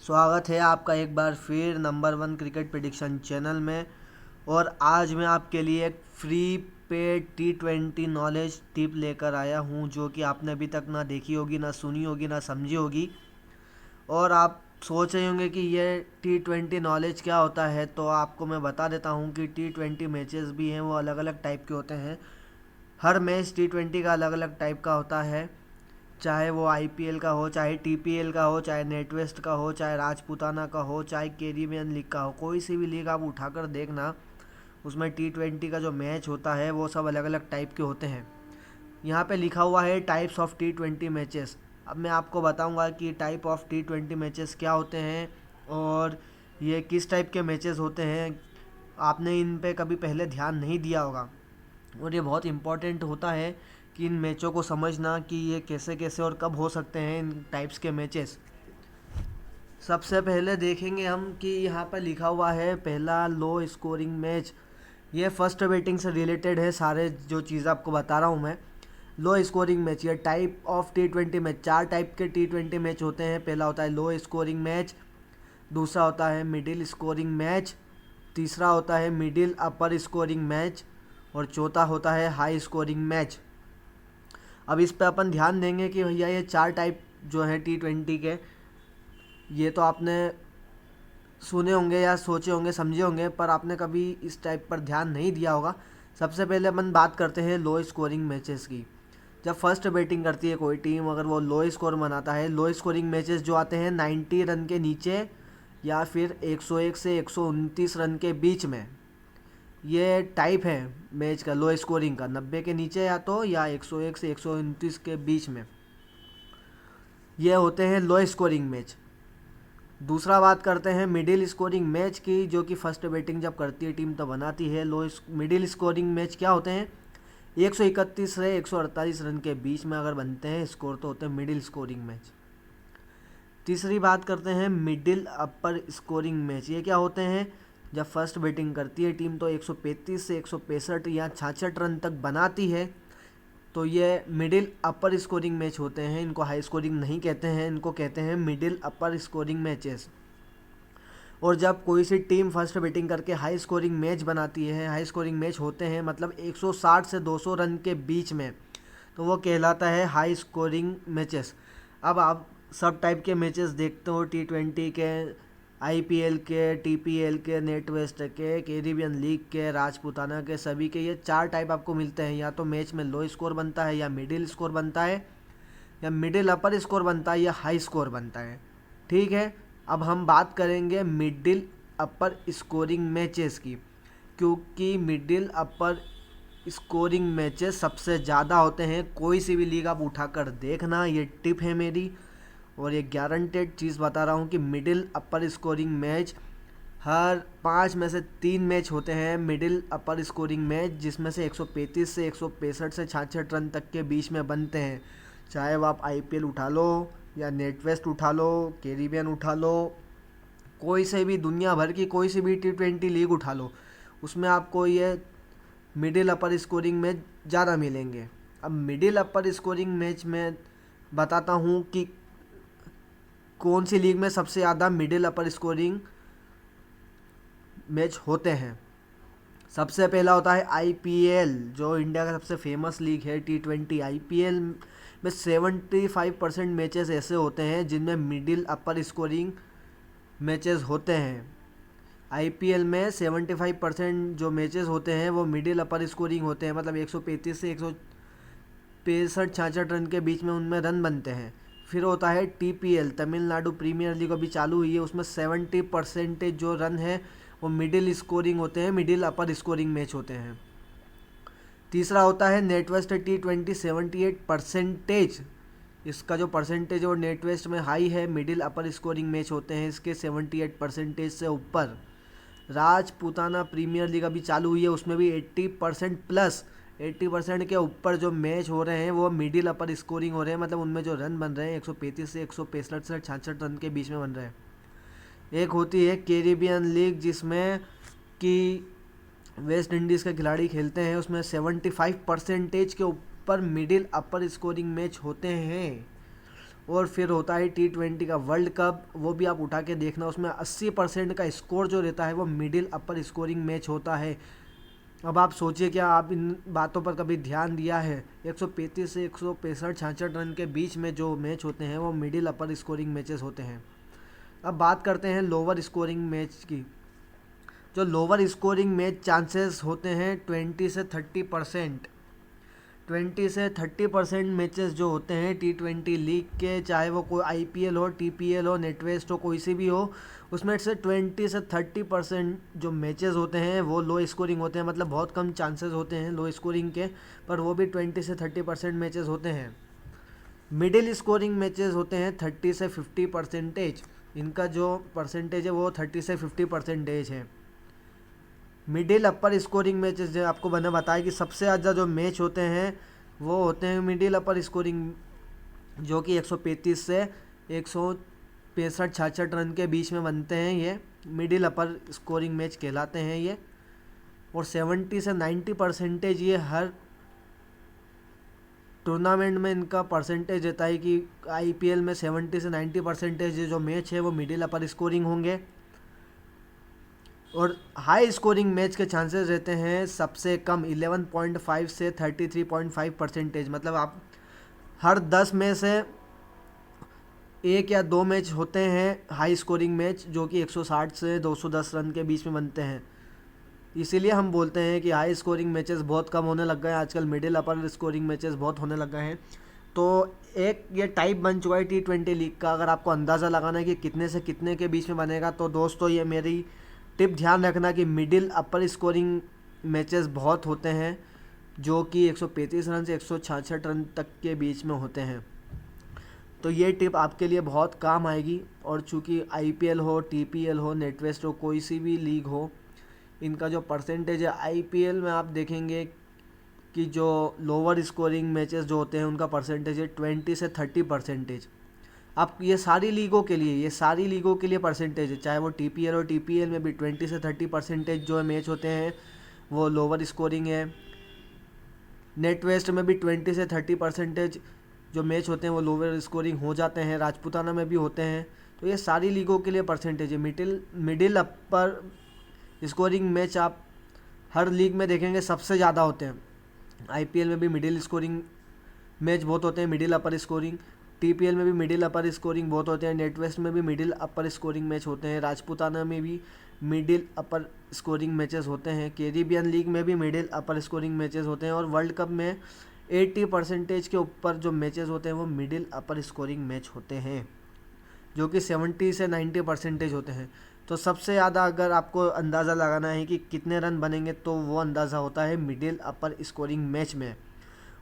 स्वागत है आपका एक बार फिर number one cricket prediction channel में। और आज मैं आपके लिए एक free paid T20 knowledge tip लेकर आया हूं जो कि आपने अभी तक ना देखी होगी, ना सुनी होगी, ना समझी होगी। और आप सोच रहे होंगे कि ये T20 नॉलेज क्या होता है, तो आपको मैं बता देता हूं कि T20 मैचेस भी हैं, वो अलग अलग टाइप के होते हैं। हर मैच T20 का अलग अलग टाइप का होता है, चाहे वो आईपीएल का हो, चाहे टीपीएल का हो, चाहे नेटवेस्ट का हो, चाहे राजपूताना का हो, चाहे कैरिबियन लीग का हो। कोई सी भी लीग आप उठाकर देखना, उसमें T20 का जो मैच होता है वो सब अलग अलग टाइप के होते हैं। यहाँ पे लिखा हुआ है टाइप्स ऑफ T20 मैचेस। अब मैं आपको बताऊंगा कि टाइप ऑफ T20 मैचेस क्या होते हैं और ये किस टाइप के मैचेस होते हैं। आपने इन पे कभी पहले ध्यान नहीं दिया होगा और ये बहुत इम्पोर्टेंट होता है कि इन मैचों को समझना कि ये कैसे कैसे और कब हो सकते हैं इन टाइप्स के मैचेस। सबसे पहले देखेंगे हम कि यहाँ पर लिखा हुआ है पहला लो स्कोरिंग मैच। ये फर्स्ट बैटिंग से रिलेटेड है, सारे जो चीज़ आपको बता रहा हूँ मैं। लो स्कोरिंग मैच, ये टाइप ऑफ T20 मैच। चार टाइप के T20 मैच होते हैं। पहला होता है लो स्कोरिंग मैच, दूसरा होता है मिडिल स्कोरिंग मैच, तीसरा होता है मिडिल अपर स्कोरिंग मैच और चौथा होता है हाई स्कोरिंग मैच। अब इस पे अपन ध्यान देंगे कि भैया ये चार टाइप जो है T20 के, ये तो आपने सुने होंगे या सोचे होंगे, समझे होंगे, पर आपने कभी इस टाइप पर ध्यान नहीं दिया होगा। सबसे पहले अपन बात करते हैं लो स्कोरिंग मैचेस की। जब फर्स्ट बैटिंग करती है कोई टीम, अगर वो लो स्कोर बनाता है, लो स्कोरिंग मैचेस जो आते हैं 90 रन के नीचे या फिर 101 से 129 रन के बीच में, ये टाइप है मैच का लो स्कोरिंग का। 90 के नीचे या तो या 101 से 129 के बीच में, ये होते हैं लो स्कोरिंग मैच। दूसरा बात करते हैं मिडिल स्कोरिंग मैच की, जो कि फर्स्ट बैटिंग जब करती है टीम तो बनाती है। मिडिल स्कोरिंग मैच क्या होते हैं? 131 से 148 रन के बीच में अगर बनते हैं स्कोर तो होते हैं मिडिल स्कोरिंग मैच। तीसरी बात करते हैं मिडिल अपर स्कोरिंग मैच। ये क्या होते हैं? जब फर्स्ट बैटिंग करती है टीम तो 135 से 165 या 66 रन तक बनाती है, तो ये मिडिल अपर स्कोरिंग मैच होते हैं। इनको हाई स्कोरिंग नहीं कहते हैं, इनको कहते हैं मिडिल अपर स्कोरिंग मैचेस। और जब कोई सी टीम फर्स्ट बैटिंग करके हाई स्कोरिंग मैच बनाती है, हाई स्कोरिंग मैच होते हैं मतलब 160 से 200 रन के बीच में, तो वो कहलाता है हाई स्कोरिंग मैचेस। अब आप सब टाइप के मैचेस देखते हो, T20 के, आईपीएल के, टीपीएल के, नेटवेस्ट के, कैरिबियन लीग के, राजपूताना के, सभी के ये चार टाइप आपको मिलते हैं। या तो मैच में लो स्कोर बनता है, या मिडिल स्कोर बनता है, या मिडिल अपर स्कोर बनता है, या हाई स्कोर बनता है। ठीक है, अब हम बात करेंगे मिडिल अपर स्कोरिंग मैचेस की, क्योंकि मिडिल अपर स्कोरिंग मैचेस सबसे ज़्यादा होते हैं। कोई सी भी लीग आप उठाकर देखना, ये टिप है मेरी और ये गारंटेड चीज़ बता रहा हूँ कि मिडिल अपर स्कोरिंग मैच हर 5 में से 3 मैच होते हैं मिडिल अपर स्कोरिंग मैच, जिसमें से 135 से 165 से 66 रन तक के बीच में बनते हैं। चाहे वो आप आईपीएल उठा लो या नेटवेस्ट उठा लो, कैरिबियन उठा लो, कोई से भी दुनिया भर की कोई सी भी T20 लीग उठा लो, उसमें आपको ये मिडिल अपर स्कोरिंग मैच ज़्यादा मिलेंगे। अब मिडिल अपर स्कोरिंग मैच में बताता हूँ कि कौन सी लीग में सबसे ज़्यादा मिडिल अपर स्कोरिंग मैच होते हैं। सबसे पहला होता है आईपीएल, जो इंडिया का सबसे फेमस लीग है T20। आईपीएल में 75% मैचेस ऐसे होते हैं जिनमें मिडिल अपर स्कोरिंग मैचेस होते हैं। आईपीएल में 75% जो मैचेस होते हैं वो मिडिल अपर स्कोरिंग होते हैं, मतलब 135 से 165 66 रन के बीच में उनमें रन बनते हैं। फिर होता है टीपीएल, तमिलनाडु प्रीमियर लीग अभी चालू हुई है, उसमें 70% जो रन है वो मिडिल स्कोरिंग होते हैं, मिडिल अपर स्कोरिंग मैच होते हैं। तीसरा होता है नेटवेस्ट T20, 78%। इसका जो परसेंटेज और नेटवेस्ट में हाई है, मिडिल अपर स्कोरिंग मैच होते हैं इसके 78% से ऊपर। राजपूताना प्रीमियर लीग अभी चालू हुई है, उसमें भी 80% प्लस, 80% के ऊपर जो मैच हो रहे हैं वो मिडिल अपर स्कोरिंग हो रहे हैं, मतलब उनमें जो रन बन रहे हैं 135 से 165 से 66 रन के बीच में बन रहे हैं। एक होती है कैरिबियन लीग, जिसमें कि वेस्ट इंडीज़ के खिलाड़ी खेलते हैं, उसमें 75% के ऊपर मिडिल अपर स्कोरिंग मैच होते हैं। और फिर होता है T20 का वर्ल्ड कप, वो भी आप उठा के देखना, उसमें 80% का स्कोर जो रहता है वो मिडिल अपर स्कोरिंग मैच होता है। अब आप सोचिए क्या आप इन बातों पर कभी ध्यान दिया है? 135 से 165-66 रन के बीच में जो मैच होते हैं वो मिडिल अपर स्कोरिंग मैचेस होते हैं। अब बात करते हैं लोअर स्कोरिंग मैच की। जो लोअर स्कोरिंग मैच चांसेस होते हैं 20 से 30%। 20 से 30% मैचेस जो होते हैं T20 लीग के, चाहे वो कोई IPL हो, TPL हो, नेटवेस्ट हो, कोई सी भी हो, उसमें से 20 से 30% जो मैचेस होते हैं वो लो स्कोरिंग होते हैं। मतलब बहुत कम चांसेस होते हैं लो स्कोरिंग के, पर वो भी 20 से 30% मैचेस होते हैं। मिडिल स्कोरिंग मैचेस होते हैं 30 से 50%। इनका जो परसेंटेज है वो 30 से 50% है। मिडिल अपर स्कोरिंग मैचेस जो आपको मैंने बताया कि सबसे ज़्यादा जो मैच होते हैं वो होते हैं मिडिल अपर स्कोरिंग, जो कि 135 से 165-66 रन के बीच में बनते हैं। ये मिडिल अपर स्कोरिंग मैच कहलाते हैं ये। और 70 से 90% ये हर टूर्नामेंट में इनका परसेंटेज रहता है कि IPL में 70 से 90% जो मैच है वो मिडिल अपर स्कोरिंग होंगे। और हाई स्कोरिंग मैच के चांसेस रहते हैं सबसे कम 11.5 से 33.5%। मतलब आप हर 10 में से एक या दो मैच होते हैं हाई स्कोरिंग मैच, जो कि 160 से 210 रन के बीच में बनते हैं। इसीलिए हम बोलते हैं कि हाई स्कोरिंग मैचेस बहुत कम होने लग गए हैं आजकल, मिडिल अपर स्कोरिंग मैचेस बहुत होने लग गए हैं। तो एक ये टाइप बन चुका है T20 लीग का। अगर आपको अंदाज़ा लगाना है कि कितने से कितने के बीच में बनेगा, तो दोस्तों ये मेरी टिप ध्यान रखना कि मिडिल अपर स्कोरिंग मैचेस बहुत होते हैं, जो कि 135 रन से 166 रन तक के बीच में होते हैं। तो ये टिप आपके लिए बहुत काम आएगी। और चूँकि IPL हो, TPL हो, नेटवेस्ट हो, कोई सी भी लीग हो, इनका जो परसेंटेज है IPL में आप देखेंगे कि जो लोअर स्कोरिंग मैचेस जो होते हैं उनका परसेंटेज है 20 से 30%। आप ये सारी लीगों के लिए, ये सारी लीगों के लिए परसेंटेज है, चाहे वो TPL और TPL में भी 20 से 30% जो मैच होते हैं वो लोअर स्कोरिंग है। नेट वेस्ट में भी 20 से 30% जो मैच होते हैं वो लोअर स्कोरिंग हो जाते हैं, राजपूताना में भी होते हैं। तो ये सारी लीगों के लिए परसेंटेज है। मिडिल अपर स्कोरिंग मैच आप हर लीग में देखेंगे सबसे ज़्यादा होते हैं। IPL में भी मिडिल स्कोरिंग मैच बहुत होते हैं, मिडिल अपर स्कोरिंग। TPL में भी मिडिल अपर स्कोरिंग बहुत होते हैं, नेट वेस्ट में भी मिडिल अपर स्कोरिंग मैच होते हैं, राजपूताना में भी मिडिल अपर स्कोरिंग मैचेस होते हैं, कैरिबियन लीग में भी मिडिल अपर स्कोरिंग मैचेस होते हैं, और वर्ल्ड कप में 80% के ऊपर जो मैचेस होते हैं वो मिडिल अपर स्कोरिंग मैच होते हैं, जो कि 70 से 90% होते हैं। तो सबसे ज़्यादा अगर आपको अंदाज़ा लगाना है कि कितने रन बनेंगे, तो वो अंदाज़ा होता है मिडिल अपर स्कोरिंग मैच में।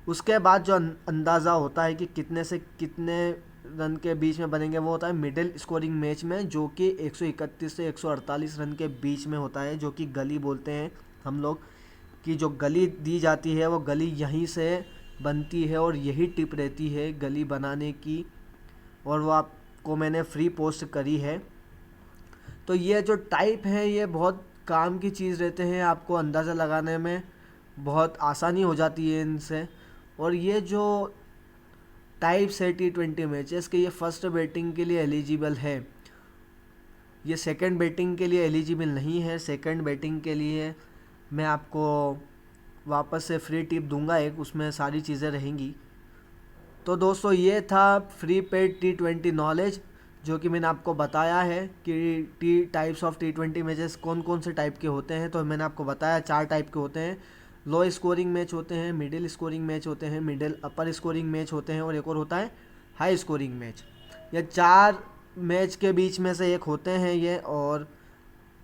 उसके बाद जो अंदाज़ा होता है कि कितने से कितने रन के बीच में बनेंगे, वो होता है मिडिल स्कोरिंग मैच में, जो कि 131 से 148 रन के बीच में होता है, जो कि गली बोलते हैं हम लोग। कि जो गली दी जाती है वो गली यहीं से बनती है, और यही टिप रहती है गली बनाने की, और वो आपको मैंने फ्री पोस्ट करी है। तो ये जो टाइप है ये बहुत काम की चीज़ रहते हैं, आपको अंदाज़ा लगाने में बहुत आसानी हो जाती है इनसे। और ये जो टाइप्स है T20 मैचेस के, ये फर्स्ट बैटिंग के लिए एलिजिबल है, ये सेकंड बैटिंग के लिए एलिजिबल नहीं है। सेकंड बैटिंग के लिए मैं आपको वापस से फ्री टिप दूंगा एक, उसमें सारी चीज़ें रहेंगी। तो दोस्तों ये था फ्री पेड T20 नॉलेज, जो कि मैंने आपको बताया है कि टाइप्स ऑफ T20 मैचेस कौन कौन से टाइप के होते हैं। तो मैंने आपको बताया 4 टाइप के होते हैं। लो स्कोरिंग मैच होते हैं, मिडिल स्कोरिंग मैच होते हैं, मिडिल अपर स्कोरिंग मैच होते हैं, और एक और होता है हाई स्कोरिंग मैच। ये 4 मैच के बीच में से एक होते हैं ये। और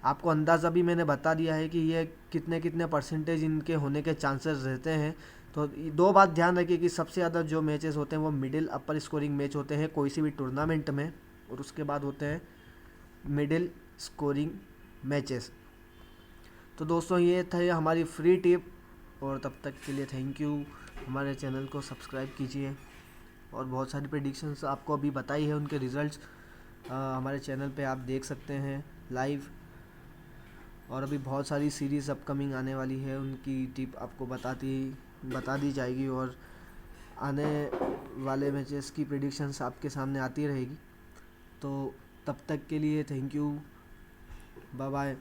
आपको अंदाज़ा भी मैंने बता दिया है कि ये कितने कितने परसेंटेज इनके होने के चांसेस रहते हैं। तो 2 बात ध्यान रखिए कि सबसे ज़्यादा जो मैचेस होते हैं वो मिडिल अपर स्कोरिंग मैच होते हैं कोई सी भी टूर्नामेंट में, और उसके बाद होते हैं मिडिल स्कोरिंग मैचेस। तो दोस्तों ये था ये हमारी फ्री टिप, और तब तक के लिए थैंक यू। हमारे चैनल को सब्सक्राइब कीजिए, और बहुत सारी प्रेडिक्शंस आपको अभी बताई है, उनके रिज़ल्ट्स हमारे चैनल पे आप देख सकते हैं लाइव। और अभी बहुत सारी सीरीज़ अपकमिंग आने वाली है, उनकी टिप आपको बता दी जाएगी। और आने वाले मैचेस की प्रेडिक्शंस आपके सामने आती रहेगी। तो तब तक के लिए थैंक यू, बाय बाय।